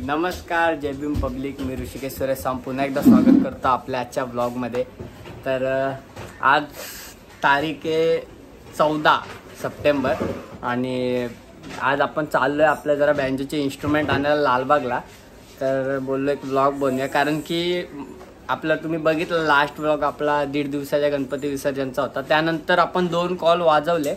नमस्कार, जय भीम पब्लिक. मी ऋषिकेश सुरेश पुन्हा एकदा स्वागत करतो आपल्या आजच्या ब्लॉगमध्ये. तर आज तारीख आहे 14 सप्टेंबर आणि आज आपण चाललो आहे आपल्या जरा बँजोचे इन्स्ट्रुमेंट आणायला लालबागला. तर बोललो एक ब्लॉग बनवूया, कारण की आपला तुम्ही बघितलं लास्ट ब्लॉग आपला 1.5 दिवसाच्या गणपती विसर्जनचा होता. त्यानंतर आपण 2 कॉल वाजवले,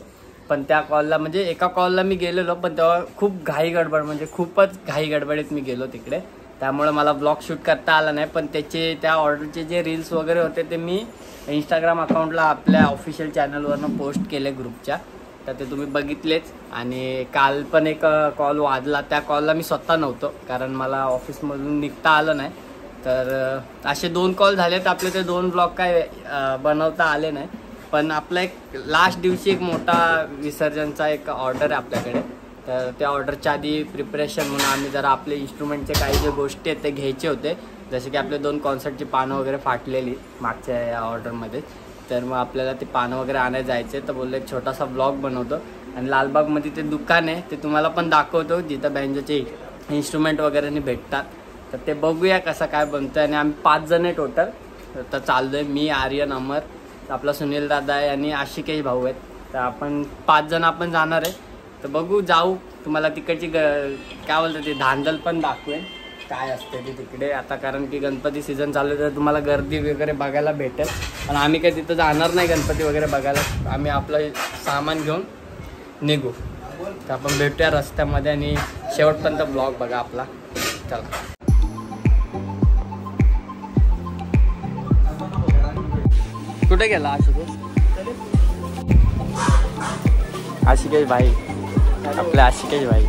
पण त्या कॉलला म्हणजे एका कॉलला मी गेलेलो, पण तेव्हा खूप घाई गडबड म्हणजे खूपच घाई गडबडीत मी गेलो तिकडे, त्यामुळे मला ब्लॉग शूट करता आला नाही. पण त्या ऑर्डरचे जे रील्स वगैरे होते ते मी इंस्टाग्राम अकाउंटला आपल्या ऑफिशियल चॅनलवरनं पोस्ट केले ग्रुपच्या, तर ते तुम्ही बघितलेच. आणि काल पण एक कॉल वाजला, त्या कॉलला मी स्वतः नव्हतो कारण मला ऑफिसमधून निघता आलं नाही. तर असे 2 कॉल झाले, तर आपले ते 2 ब्लॉग काय बनवता आले नाही. पण आपला एक लास्ट दिवशी एक मोठा विसर्जनचा एक ऑर्डर आहे आपल्याकडे, तर त्या ऑर्डरच्या आधी प्रिपरेशन म्हणून आम्ही जरा आपले इन्स्ट्रुमेंटचे काही जे गोष्टी आहेत ते घ्यायचे होते. जसे की आपले 2 कॉन्सर्टची पानं वगैरे फाटलेली मागच्या या ऑर्डरमध्ये, तर मग आपल्याला ते पानं वगैरे आणायला जायचे. तर बोललो एक छोटासा ब्लॉग बनवतो आणि लालबागमध्ये ते दुकान आहे ते तुम्हाला पण दाखवतो, जिथं बँजोचे इन्स्ट्रुमेंट वगैरे भेटतात. तर ते बघूया कसं काय बनतं. आणि आम्ही 5 जण आहे टोटल. तर चाललो आहे मी, आर्यन, अमर, आपला सुनील दादा आहे आणि आशिकेश भाऊ आहेत. तर आपण 5 जण आपण जाणार आहे. तर बघू, जाऊ. तुम्हाला तिकडची काय बोलतात ते धांदल पण दाखवेन काय असते ते तिकडे आता, कारण की गणपती सीझन चालू आहे तर तुम्हाला गर्दी वगैरे बघायला भेटेल. पण आम्ही काही तिथं जाणार नाही गणपती वगैरे बघायला, आम्ही आपलं सामान घेऊन निघू. तर आपण भेटूया रस्त्यामध्ये आणि शेवटपर्यंत ब्लॉग बघा आपला. चला. कुठे गेला आशिकेश? आशिकेश भाई, आपले आशिकेश भाई.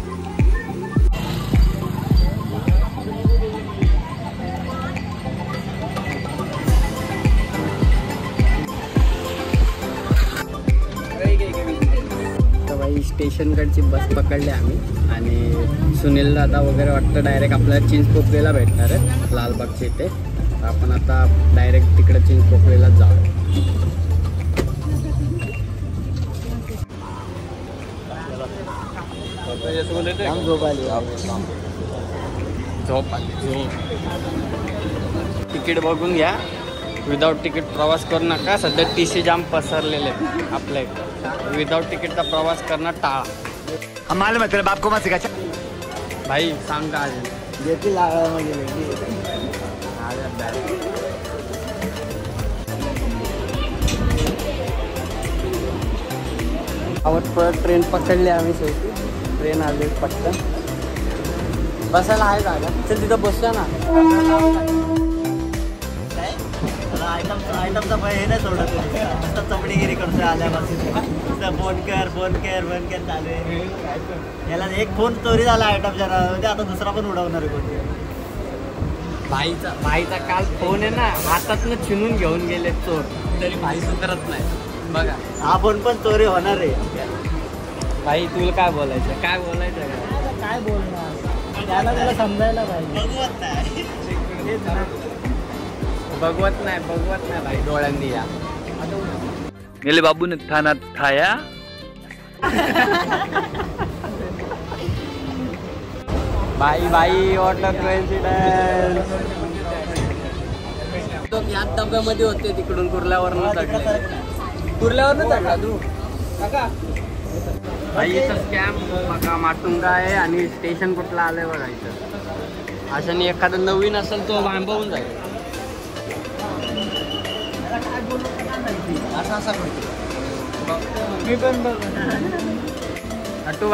तर भाई स्टेशनकडची बस पकडली आम्ही आणि सुनील दादा वगैरे वाटतं डायरेक्ट आपल्याला चिंचपोकळीला भेटणार आहे लालबागच्या इथे. आपण आता डायरेक्ट तिकडे चिंचपोकळीलाच जाऊ. झोप आली. तिकीट बघून घ्या, विदाऊट तिकीट प्रवास करू नका. सध्या TC जाम पसरलेले आहेत आपल्या इकडे. विदाऊट तिकीटचा प्रवास करणं टाळा. हमारे मतलब आपको मत सिखा भाई सांग का आज येतील आवत परत ट्रेन पकडली आम्ही. शेवटी ट्रेन आली पटकन. बसायला आहे जागा, चल तिथं बसूया ना. आयटमचा हे नाही सोडत, चपडीगिरी करतोय आल्यापासून. फोन कर चालू आहे. याला एक फोन चोरी झाला आयटमच्या नावामध्ये, आता दुसरा पण उडवणार आहे कोणी. भाईचा काल फोन आहे ना, हातातनं छिनून घेऊन गेले चोर, तरी भाई सुधरत नाही बघा. हा फोन पण चोरी होणार आहे. भाई तुला काय बोलायचं काय बोलणार, त्याला त्याला समजायला पाहिजे. बघवत नाही भाई डोळ्यांनी. या गेले बाबूने थानात थाया. बाई वॉटर प्रेसिडेंट याच डब्यामध्ये होते. तिकडून कुर्ल्यावरनं चढला तू भाई. इथं स्कॅम बघा माटुंगा आहे आणि स्टेशन कुठला आलंय बघा इथं. अशाने एखादा नवीन असेल तो वांबवून जाईल. मी पण बघ. नट्टू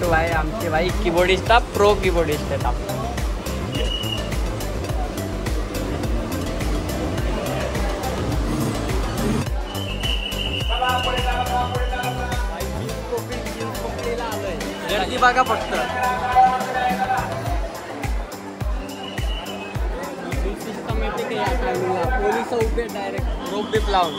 भाई आमचे भाई कीबोर्डिस्ट, प्रो कीबोर्डिस्ट आहेत आपला. गर्दी बघा फक्त. सिस्टमॅटिक या टायमिंगला पोलिस उभे डायरेक्ट रोप बीप लावून.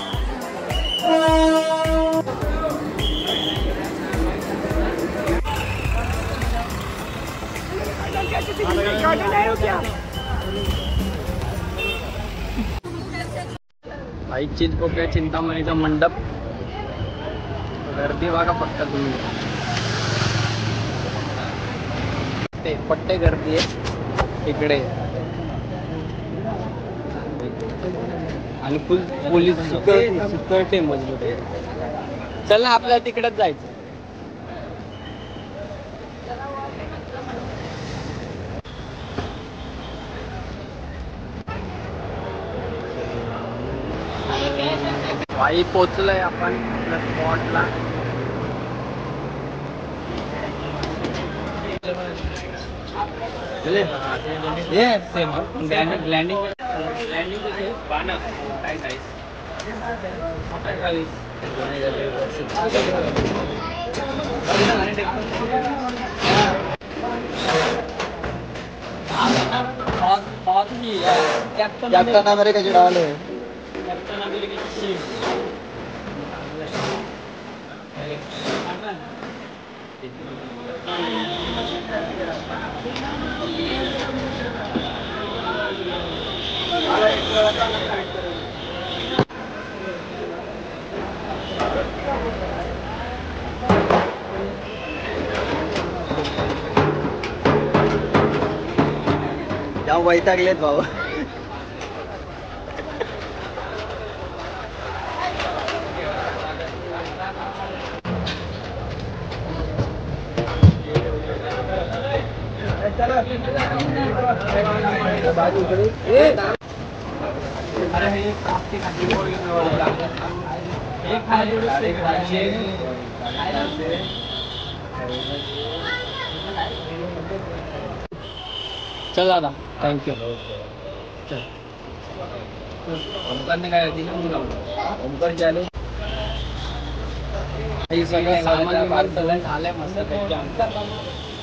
भाई चिंचपोकळ्या चिंतामणीचा मंडप. गर्दी बघा फक्त तुम्ही. पट्टे गर्दी आहे इकडे आणि फुल पोलीस सिक्युरिटी मजबूत आहे. चल ना आपल्याला तिकडेच जायचं. भाई पोचलोय आपण आपल्या स्पॉटला. कॅप्टन अमेरिकाची डाल आहे. जाऊ वैतागलेत भाऊ. चल दादा थँक्यू. चल ओमकारने काय दिलं ओमकार चालू हे सगळं सामान आलंय मस्त.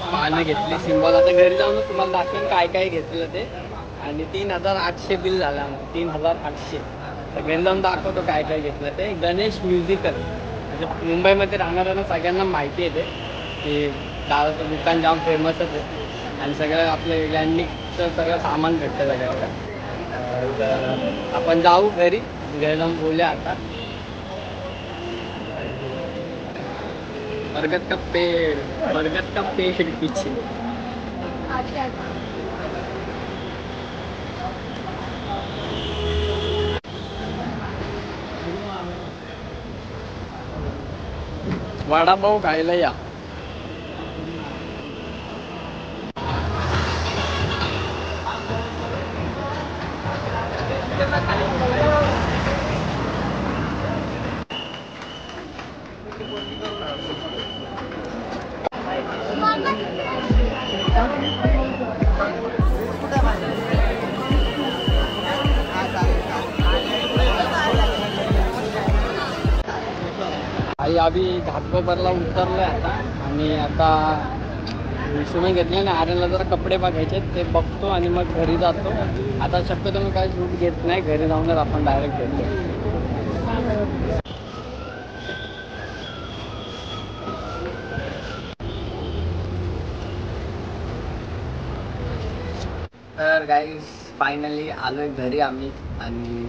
पानं घेतली सिम्बॉल. आता घरी जाऊन तुम्हाला दाखवेन काय काय घेतलं ते. आणि 3800 बिल झालं. 3800 घरी जाऊन दाखवतो काय काय घेतलं ते. गणेश म्युझिकल म्हणजे मुंबईमध्ये राहणाऱ्यांना सगळ्यांना माहिती आहे ते की दादाचं दुकान जाम फेमसच आहे. आणि सगळं आपलं लँडिंगचं सगळं सामान भेटतं सगळ्याकडं. आपण जाऊ घरी जाऊन बोलूया आता. बरगद का पेड़ पीछे. वडापाव खायला या. आई आम्ही घाटकोपरला उतरलोय आता. आणि आता विषय घेतले ना आर्यनला जरा कपडे बघायचे ते बघतो आणि मग घरी जातो. आता शक्यतो मी काही शूट घेत नाही. घरी जाऊनच आपण डायरेक्ट घेतो. तर गाईस फायनली आलोय घरी आम्ही. आणि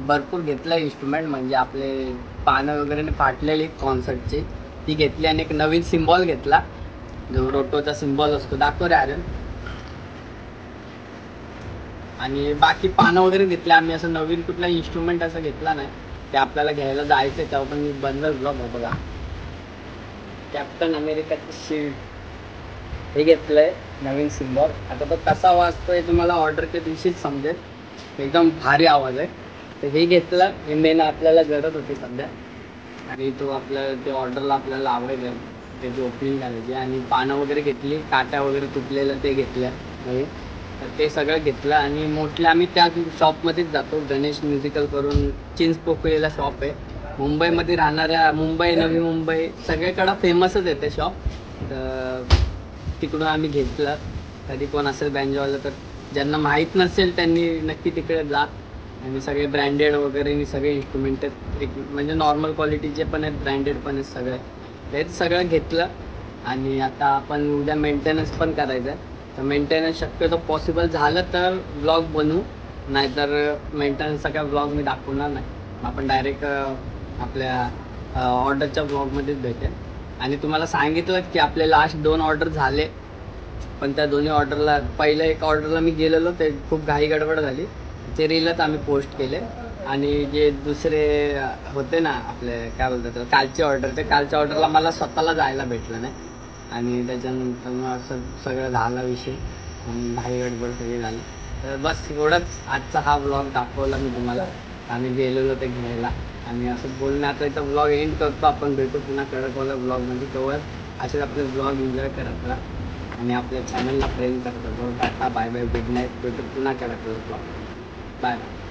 भरपूर घेतलं इन्स्ट्रुमेंट म्हणजे आपले पानं वगैरे फाटलेली कॉन्सर्टची ती घेतली. आणि एक नवीन सिम्बॉल घेतला जो रोटोचा सिम्बॉल असतो. दाखव रे आर्यन. आणि बाकी पानं वगैरे घेतले आम्ही. असं नवीन कुठला इन्स्ट्रुमेंट असं घेतला नाही. ते आपल्याला घ्यायला जायचंय तेव्हा पण मी बनवेल ब्लॉग. बघा कॅप्टन अमेरिकाची शील्ड हे घेतलंय नवीन सिम्बॉल. आता तो कसा वाजतोय तुम्हाला ऑर्डरच्या दिवशीच समजेल. एकदम भारी आवाज आहे. तर हे घेतलं. हे मेन आपल्याला गरज होती सध्या. आणि तो आपल्याला ते ऑर्डरला आपल्याला लावायचं त्याची ओपनिंग करायची. आणि पानं वगैरे घेतली. काट्या वगैरे तुटलेलं ते घेतल्या नवीन. तर ते सगळं घेतलं. आणि मोस्टली आम्ही त्या शॉपमध्येच जातो. गणेश म्युझिकल करून चिंचपोकळीला शॉप आहे. मुंबईमध्ये राहणाऱ्या मुंबई नवी मुंबई सगळीकडं फेमसच आहे ते शॉप. तर तिकडून आम्ही घेतलं. कधी कोण असेल बँजोवाला तर ज्यांना माहीत नसेल त्यांनी नक्की तिकडे जा. आणि सगळे ब्रँडेड वगैरे सगळे इन्स्ट्रुमेंट आहेत. म्हणजे नॉर्मल क्वालिटीचे पण आहेत ब्रँडेड पण आहेत सगळे. तेच सगळं घेतलं. आणि आता आपण उद्या मेंटेनन्स पण करायचं आहे. तर मेंटेनन्स शक्यतो पॉसिबल झालं तर ब्लॉग बनवू. नाहीतर मेंटेनन्सचा काय ब्लॉग मी दाखवणार नाही. आपण डायरेक्ट आपल्या ऑर्डरच्या ब्लॉगमध्येच भेटेल. आणि तुम्हाला सांगितलं की आपले लास्ट 2 ऑर्डर झाले. पण त्या दोन्ही ऑर्डरला पहिल्या एक ऑर्डरला मी गेलेलो ते खूप घाई गडबड झाली, ते रीलच आम्ही पोस्ट केले. आणि जे दुसरे होते ना आपले काय बोलतात त्याला, कालची ऑर्डर, ते कालच्या ऑर्डरला मला स्वतःला जायला भेटलं नाही. आणि त्याच्यानंतर मग असं सगळं झाला विषय, घाई गडबड सगळी झाली. तर बस एवढंच आजचा हा ब्लॉग दाखवला मी तुम्हाला. आम्ही गेलेलो ते घ्यायला आणि असं बोलण्याचा इथं ब्लॉग एंड करतो. आपण भेटू पुन्हा कडकवाला ब्लॉगमध्ये. तेव्हा असेच आपले ब्लॉग एन्जॉय करत राहा आणि आपल्या चॅनलला प्रेम करत राहा. Tata bye bye, good night. भेटू पुन्हा कडकवाला ब्लॉग. Bye bye.